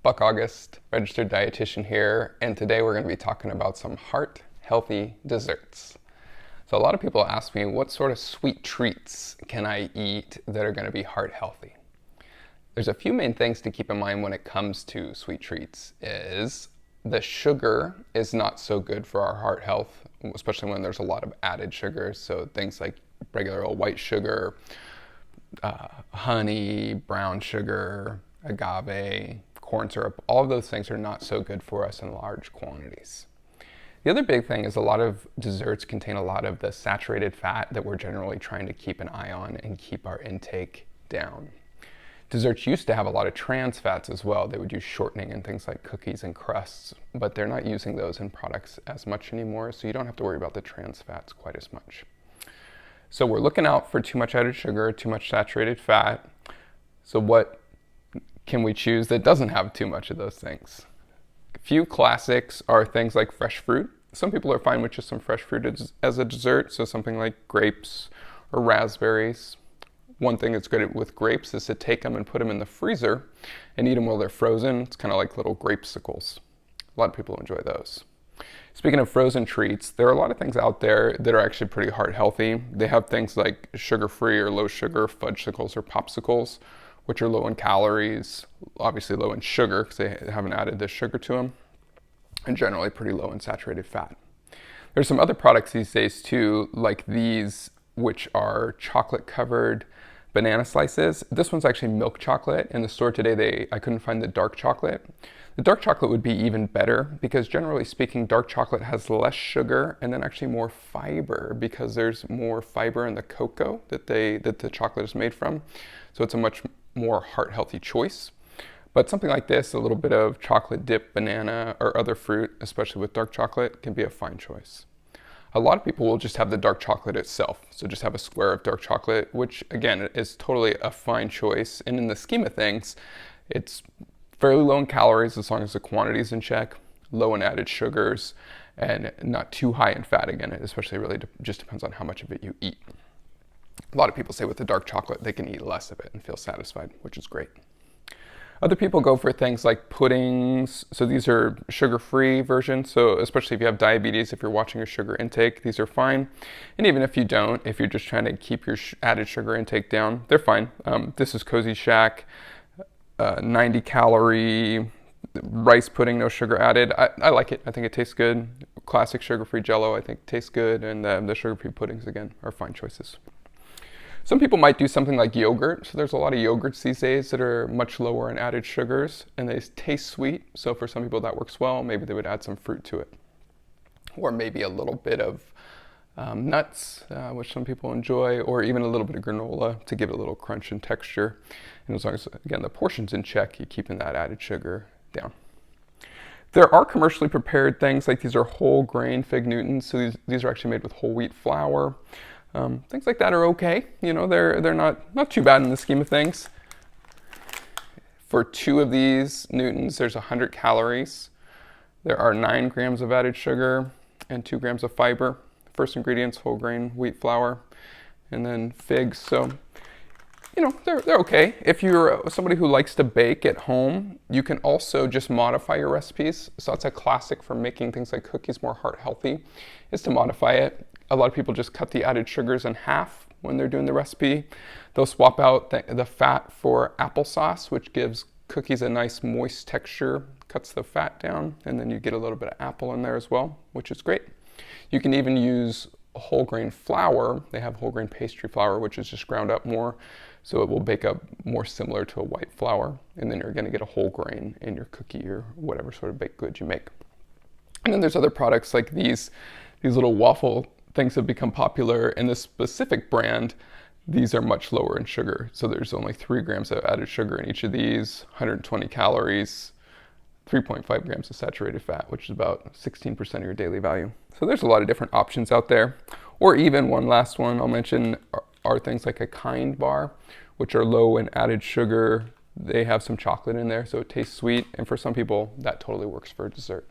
Buck August, registered dietitian here, and today we're going to be talking about some heart-healthy desserts. So a lot of people ask me, what sort of sweet treats can I eat that are going to be heart-healthy? There's a few main things to keep in mind when it comes to sweet treats. Is the sugar is not so good for our heart health, especially when there's a lot of added sugars. So things like regular old white sugar, honey, brown sugar, agave, corn syrup, all of those things are not so good for us in large quantities. The other big thing is a lot of desserts contain a lot of the saturated fat that we're generally trying to keep an eye on and keep our intake down. Desserts used to have a lot of trans fats as well. They would use shortening in things like cookies and crusts, but they're not using those in products as much anymore, so you don't have to worry about the trans fats quite as much. So we're looking out for too much added sugar, too much saturated fat. So what can we choose that doesn't have too much of those things? A few classics are things like fresh fruit. Some people are fine with just some fresh fruit as a dessert, so something like grapes or raspberries. One thing that's great with grapes is to take them and put them in the freezer and eat them while they're frozen. It's kind of like little grapesicles. A lot of people enjoy those. Speaking of frozen treats, there are a lot of things out there that are actually pretty heart healthy. They have things like sugar-free or low sugar fudgesicles or popsicles, which are low in calories, obviously low in sugar because they haven't added the sugar to them, and generally pretty low in saturated fat. There's some other products these days too, like these, which are chocolate covered banana slices. This one's actually milk chocolate. In the store today, I couldn't find the dark chocolate. The dark chocolate would be even better because generally speaking, dark chocolate has less sugar and then actually more fiber because there's more fiber in the cocoa that the chocolate is made from. So it's a much more heart healthy choice. But something like this, a little bit of chocolate dip banana or other fruit, especially with dark chocolate, can be a fine choice. A lot of people will just have the dark chocolate itself. So just have a square of dark chocolate, which again is totally a fine choice. And in the scheme of things, it's fairly low in calories as long as the quantity is in check, low in added sugars, and not too high in fat. Again, it especially really just depends on how much of it you eat. A lot of people say with the dark chocolate, they can eat less of it and feel satisfied, which is great. Other people go for things like puddings. So these are sugar-free versions. So especially if you have diabetes, if you're watching your sugar intake, these are fine. And even if you don't, if you're just trying to keep your added sugar intake down, they're fine. This is Cozy Shack, 90 calorie rice pudding, no sugar added. I like it. I think it tastes good. Classic sugar-free Jell-O, I think tastes good. And the sugar-free puddings, again, are fine choices. Some people might do something like yogurt. So there's a lot of yogurts these days that are much lower in added sugars and they taste sweet. So for some people that works well. Maybe they would add some fruit to it. Or maybe a little bit of nuts, which some people enjoy, or even a little bit of granola to give it a little crunch and texture. And as long as, again, the portion's in check, you're keeping that added sugar down. There are commercially prepared things, like these are whole grain fig Newtons. So these are actually made with whole wheat flour. Things like that are okay. You know, they're not too bad in the scheme of things. For 2 of these Newtons, there's 100 calories. There are 9 grams of added sugar and 2 grams of fiber. First ingredients, whole grain wheat flour, and then figs. So, you know, they're okay. If you're somebody who likes to bake at home, you can also just modify your recipes. So that's a classic for making things like cookies more heart healthy, is to modify it. A lot of people just cut the added sugars in half when they're doing the recipe. They'll swap out the fat for applesauce, which gives cookies a nice moist texture, cuts the fat down, and then you get a little bit of apple in there as well, which is great. You can even use whole grain flour. They have whole grain pastry flour, which is just ground up more, so it will bake up more similar to a white flour, and then you're going to get a whole grain in your cookie or whatever sort of baked good you make. And then there's other products like these little waffle things have become popular. In this specific brand, these are much lower in sugar. So there's only 3 grams of added sugar in each of these, 120 calories, 3.5 grams of saturated fat, which is about 16% of your daily value. So there's a lot of different options out there. Or even one last one I'll mention are things like a Kind bar, which are low in added sugar. They have some chocolate in there, so it tastes sweet. And for some people, that totally works for a dessert.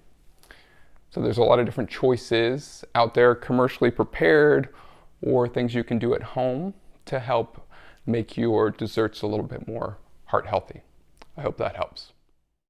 So there's a lot of different choices out there, commercially prepared, or things you can do at home to help make your desserts a little bit more heart healthy. I hope that helps.